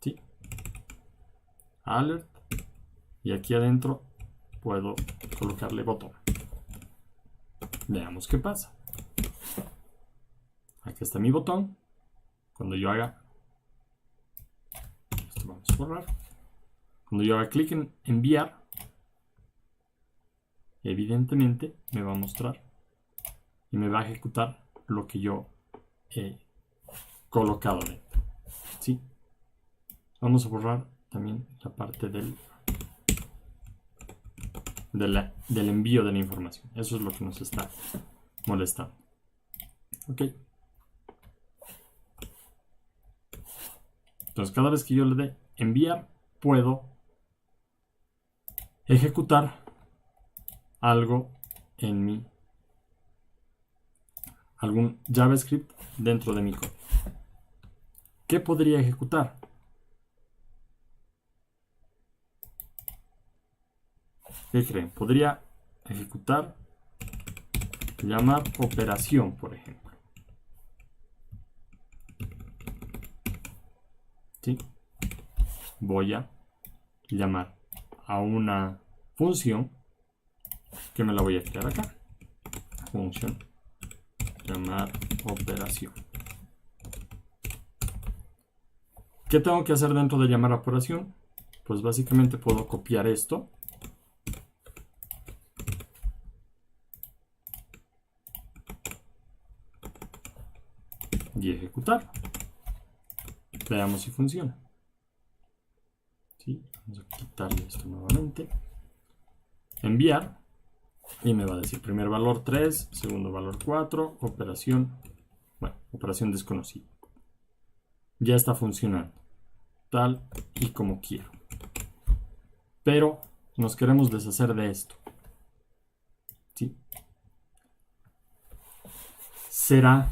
¿Sí? Alert. Y aquí adentro puedo colocarle botón. Veamos qué pasa. Aquí está mi botón. Cuando yo haga... Esto vamos a borrar. Cuando yo haga clic en enviar, evidentemente me va a mostrar y me va a ejecutar lo que yo he colocado dentro. ¿Sí? Vamos a borrar también la parte del envío de la información. Eso es lo que nos está molestando. Ok. Entonces, cada vez que yo le dé enviar, puedo ejecutar algo en mi algún JavaScript dentro de mi código. ¿Qué podría ejecutar? ¿Qué creen? Podría ejecutar llamar operación, por ejemplo. ¿Sí? Voy a llamar a una función que me la voy a crear acá. Función llamar operación. ¿Qué tengo que hacer dentro de llamar operación? Pues básicamente puedo copiar esto y ejecutar. Veamos si funciona. ¿Sí? Vamos a quitarle esto nuevamente. Enviar. Y me va a decir primer valor 3, segundo valor 4, operación, bueno, operación desconocida. Ya está funcionando, tal y como quiero. Pero nos queremos deshacer de esto. ¿Sí? ¿Será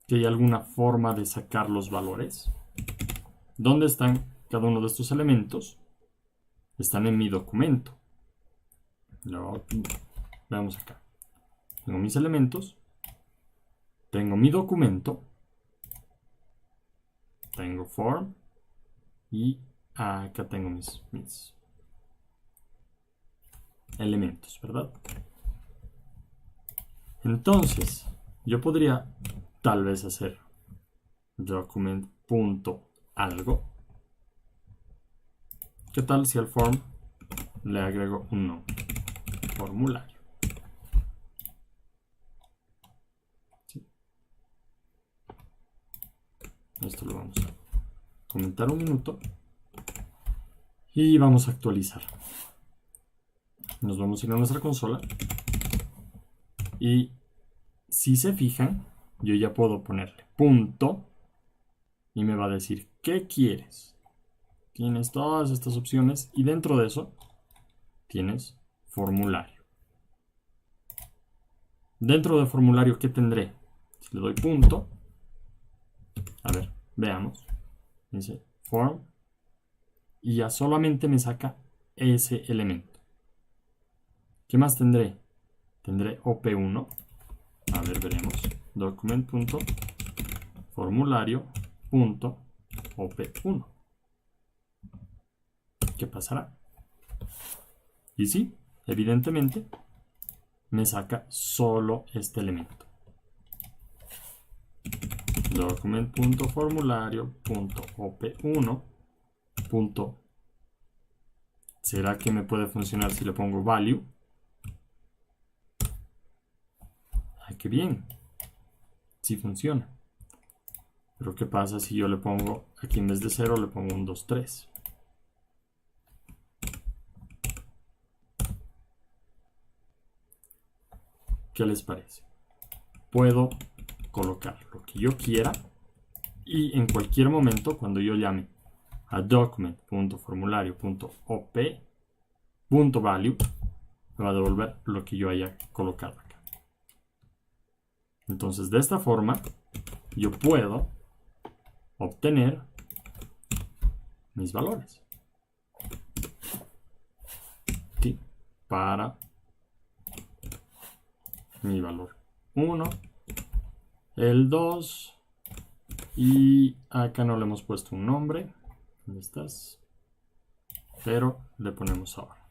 que hay alguna forma de sacar los valores? ¿Dónde están cada uno de estos elementos? Están en mi documento. Veamos acá. Tengo mis elementos. Tengo mi documento. Tengo form. Y acá tengo mis elementos, ¿verdad? Entonces, yo podría tal vez hacer document.algo. ¿Qué tal si al form le agrego un nombre? Formulario. ¿Sí? Esto lo vamos a comentar un minuto y vamos a actualizar. Nos vamos a ir a nuestra consola y si se fijan, yo ya puedo ponerle punto y me va a decir ¿qué quieres? Tienes todas estas opciones y dentro de eso tienes formulario. Dentro de formulario, ¿qué tendré? Si le doy punto, a ver, veamos. Dice form y ya solamente me saca ese elemento. ¿Qué más tendré? Tendré op1. A ver, veremos. Document.formulario.op1. ¿Qué pasará? Y sí, evidentemente me saca solo este elemento. Document.formulario.op1. ¿Será que me puede funcionar si le pongo value? ¡Ay, qué bien! Sí funciona. Pero ¿qué pasa si yo le pongo, aquí en vez de 0, le pongo un 2, 3? ¿Qué les parece? puedo colocar lo que yo quiera y en cualquier momento cuando yo llame a document.formulario.op.value me va a devolver lo que yo haya colocado acá. Entonces de esta forma yo puedo obtener mis valores. Sí, para mi valor 1, el 2 y acá no le hemos puesto un nombre. ¿Dónde estás? Pero le ponemos ahora.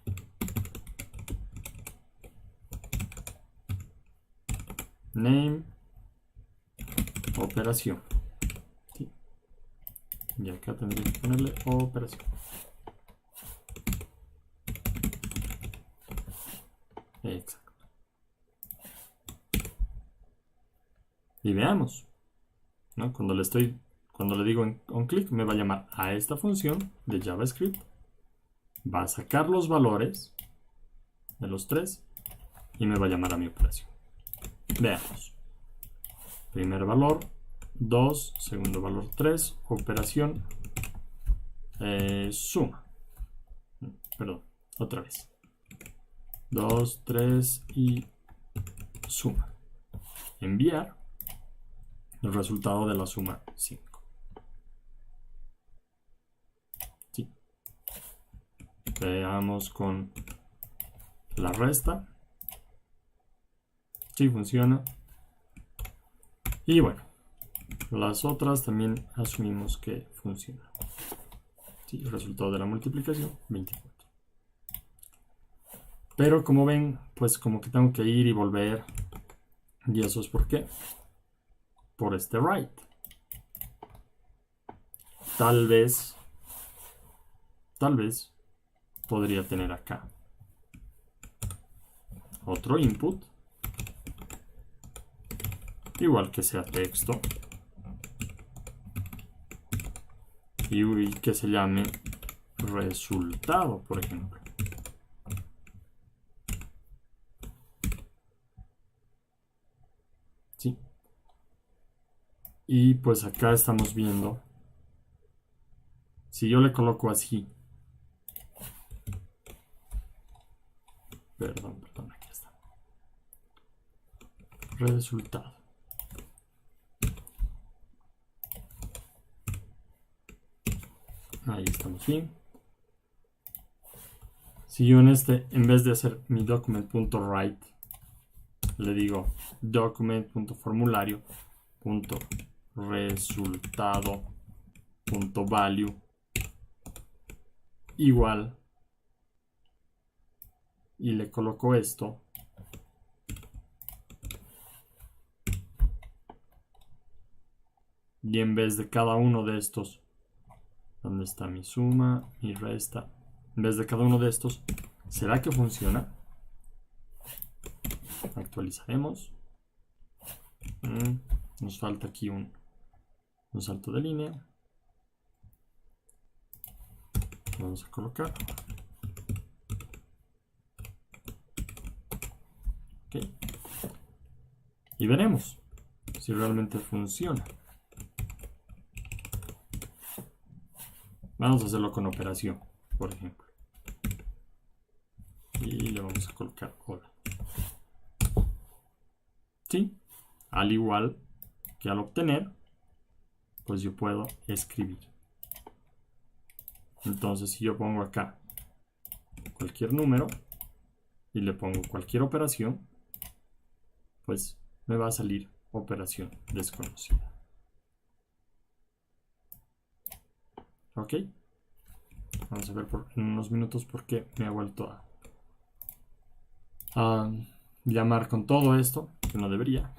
Name, operación. ¿Sí? Y acá tendría que ponerle operación. Exacto. Y veamos, ¿no? Cuando le digo on click, me va a llamar a esta función de JavaScript. Va a sacar los valores de los tres y me va a llamar a mi operación. Veamos. Primer valor 2, segundo valor 3, operación suma. Perdón, otra vez. 2, 3 y suma. Enviar el resultado de la suma 5. Sí. Veamos con la resta. Sí funciona. Y bueno, las otras también asumimos que funcionan. Sí, el resultado de la multiplicación 24. Pero como ven, pues como que tengo que ir y volver. Y eso es por qué. Por este write. Tal vez podría tener acá otro input, igual que sea texto, y que se llame resultado, por ejemplo. ¿Sí? Y pues acá estamos viendo, si yo le coloco así, perdón, aquí está, resultado. Ahí estamos bien. Si yo en vez de hacer mi document.write, le digo document.formulario.resultado.value igual, y le coloco esto, y en vez de cada uno de estos, ¿dónde está mi suma, mi resta? En vez de cada uno de estos, ¿será que funciona? Actualizaremos. Nos falta aquí un salto de línea. Vamos a colocar. Ok. Y veremos si realmente funciona. Vamos a hacerlo con operación, por ejemplo. Y le vamos a colocar hola. ¿Sí? Al igual que al obtener, pues yo puedo escribir. Entonces, si yo pongo acá cualquier número y le pongo cualquier operación, pues me va a salir operación desconocida. ¿Ok? Vamos a ver en unos minutos por qué me ha vuelto a llamar con todo esto, que no debería.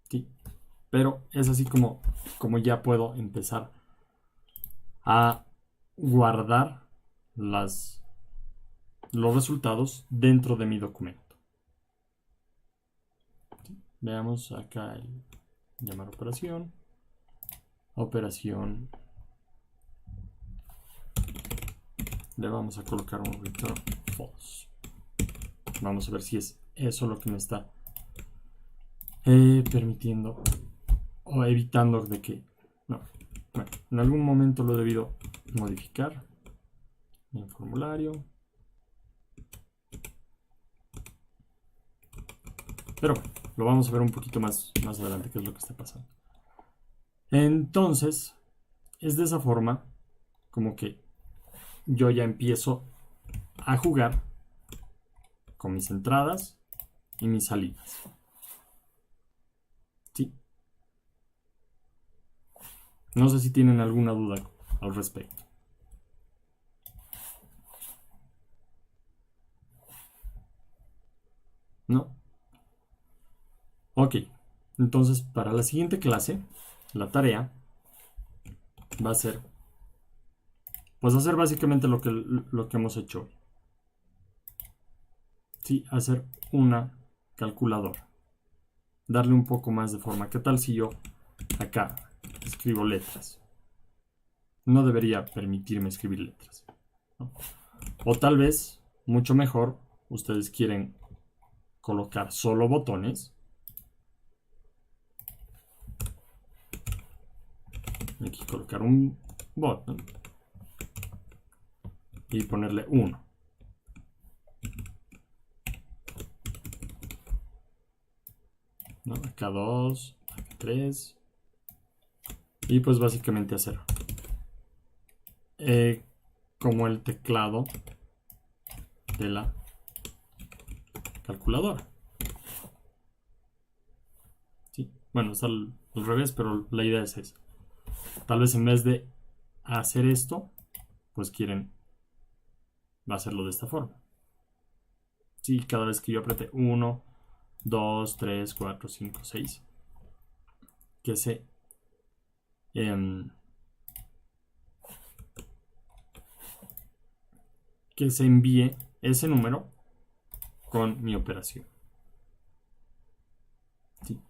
Sí, pero es así como ya puedo empezar a guardar los resultados dentro de mi documento. ¿Sí? Veamos acá el llamar operación. Operación. Le vamos a colocar un return false. Vamos a ver si es eso lo que me está permitiendo o evitando de que... No, bueno, en algún momento lo he debido modificar en el formulario. Pero bueno, lo vamos a ver un poquito más adelante qué es lo que está pasando. Entonces, es de esa forma como que yo ya empiezo a jugar con mis entradas y mis salidas. ¿Sí? No sé si tienen alguna duda al respecto. ¿No? Ok, entonces para la siguiente clase, la tarea va a ser, pues hacer básicamente lo que hemos hecho hoy. Sí, hacer una calculadora. Darle un poco más de forma. ¿Qué tal si yo acá escribo letras? No debería permitirme escribir letras, ¿no? O tal vez, mucho mejor, ustedes quieren colocar solo botones. Aquí colocar un botón y ponerle 1. ¿No? Acá 2, acá 3. Y pues básicamente hacer como el teclado de la calculadora. ¿Sí? Bueno, está al revés, pero la idea es esa. Tal vez en vez de hacer esto, pues quieren hacerlo de esta forma. Sí, cada vez que yo apriete 1, 2, 3, 4, 5, 6, que se envíe ese número con mi operación. Sí.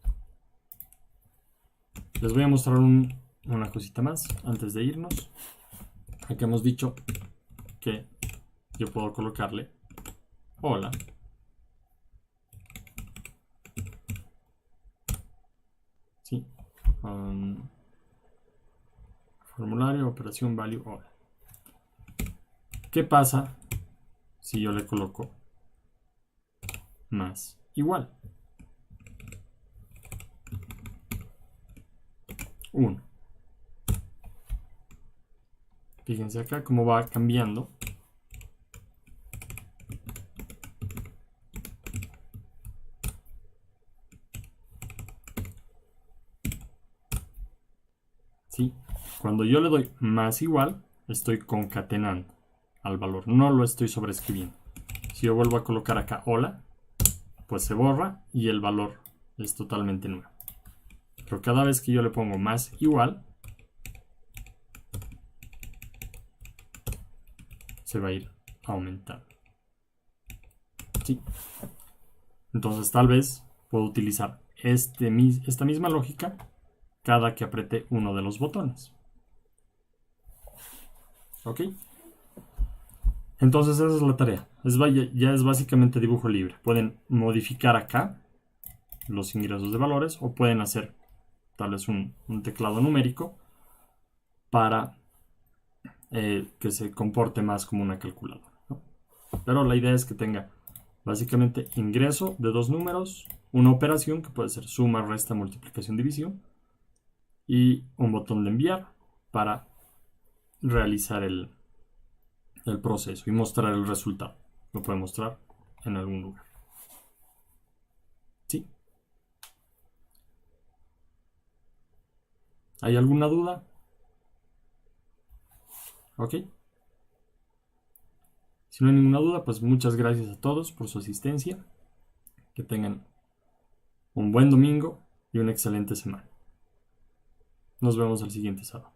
Les voy a mostrar una cosita más antes de irnos. Aquí hemos dicho que yo puedo colocarle hola. Sí. Formulario, operación, value, hola. ¿Qué pasa si yo le coloco más igual? 1. Fíjense acá cómo va cambiando. ¿Sí? Cuando yo le doy más igual, estoy concatenando al valor, no lo estoy sobreescribiendo. Si yo vuelvo a colocar acá hola, pues se borra y el valor es totalmente nuevo. Pero cada vez que yo le pongo más igual, se va a ir aumentando. ¿Sí? Entonces tal vez puedo utilizar esta misma lógica cada que apriete uno de los botones. ¿Ok? Entonces esa es la tarea. Ya es básicamente dibujo libre. Pueden modificar acá los ingresos de valores o pueden hacer tal vez un teclado numérico para que se comporte más como una calculadora, ¿no? Pero la idea es que tenga básicamente ingreso de dos números, una operación que puede ser suma, resta, multiplicación, división y un botón de enviar para realizar el proceso y mostrar el resultado. Lo puede mostrar en algún lugar. ¿Sí? ¿Hay alguna duda? ¿Ok? Si no hay ninguna duda, pues muchas gracias a todos por su asistencia. Que tengan un buen domingo y una excelente semana. Nos vemos el siguiente sábado.